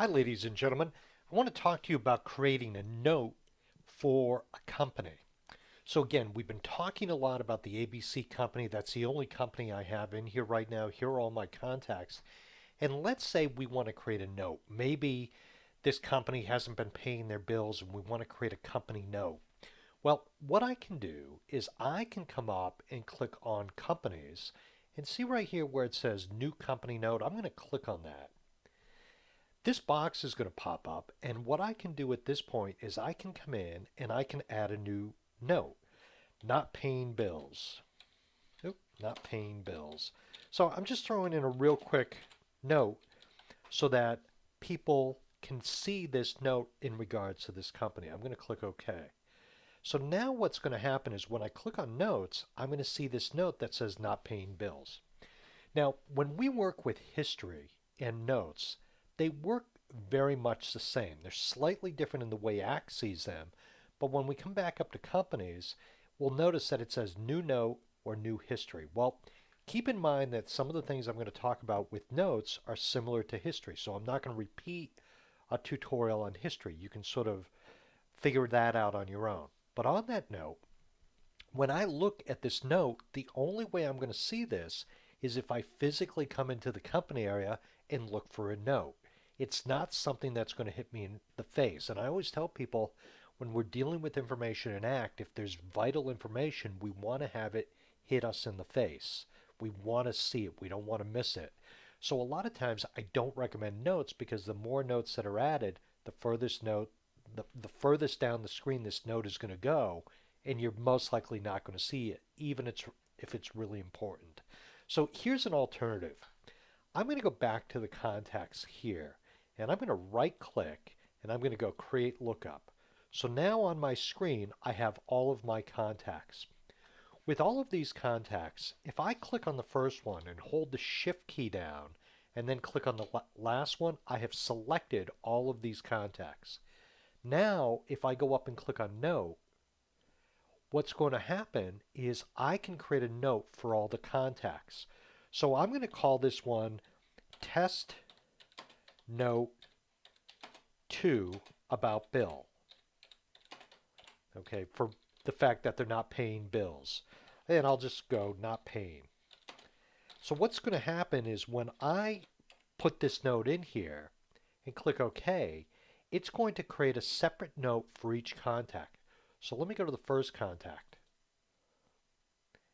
Hi, ladies and gentlemen. I want to talk to you about creating a note for a company. So again, we've been talking a lot about the ABC company. That's the only company I have in here right now. Here are all my contacts. And let's say we want to create a note. Maybe this company hasn't been paying their bills and we want to create a company note. Well, what I can do is I can come up and click on companies and see right here where it says new company note. I'm going to click on that. This box is going to pop up, and what I can do at this point is I can come in and I can add a new note. Not paying bills. Oop, not paying bills. So I'm just throwing in a real quick note so that people can see this note in regards to this company. I'm going to click OK. So now what's going to happen is when I click on notes, I'm going to see this note that says not paying bills. Now, when we work with history and notes, they work very much the same. They're slightly different in the way Act sees them, but when we come back up to companies, we'll notice that it says new note or new history. Well, keep in mind that some of the things I'm going to talk about with notes are similar to history, so I'm not going to repeat a tutorial on history. You can sort of figure that out on your own. But on that note, when I look at this note, the only way I'm going to see this is if I physically come into the company area and look for a note. It's not something that's going to hit me in the face. And I always tell people when we're dealing with information in ACT, if there's vital information, we want to have it hit us in the face. We want to see it. We don't want to miss it. So a lot of times I don't recommend notes because the more notes that are added, the furthest down the screen this note is going to go, and you're most likely not going to see it, even if it's really important. So here's an alternative. I'm going to go back to the contacts here, and I'm going to right click, and I'm going to go create lookup. So now on my screen, I have all of my contacts. With all of these contacts, if I click on the first one and hold the shift key down, and then click on the last one, I have selected all of these contacts. Now, if I go up and click on note, what's going to happen is I can create a note for all the contacts. So I'm going to call this one test note 2 about Bill. Okay, for the fact that they're not paying bills. And I'll just go not paying. So what's going to happen is when I put this note in here and click OK, it's going to create a separate note for each contact. So let me go to the first contact.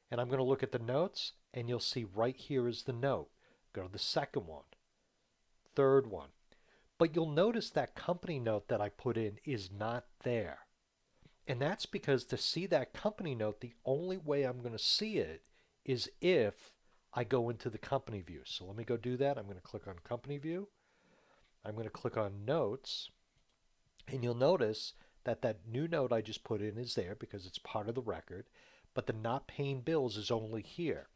And I'm going to look at the notes, and you'll see right here is the note. Go to the second one, third one. But you'll notice that company note that I put in is not there. And that's because to see that company note, the only way I'm going to see it is if I go into the company view. So let me go do that. I'm going to click on company view. I'm going to click on notes. And you'll notice that that new note I just put in is there because it's part of the record. But the not paying bills is only here.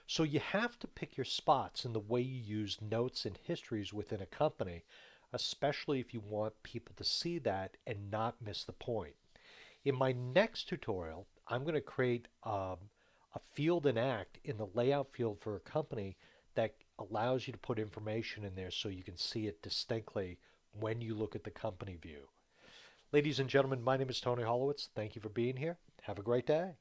So you have to pick your spots in the way you use notes and histories within a company, especially if you want people to see that and not miss the point. In my next tutorial, I'm going to create a field in ACT in the layout field for a company that allows you to put information in there so you can see it distinctly when you look at the company view. Ladies and gentlemen, my name is Tony Hollowitz. Thank you for being here. Have a great day.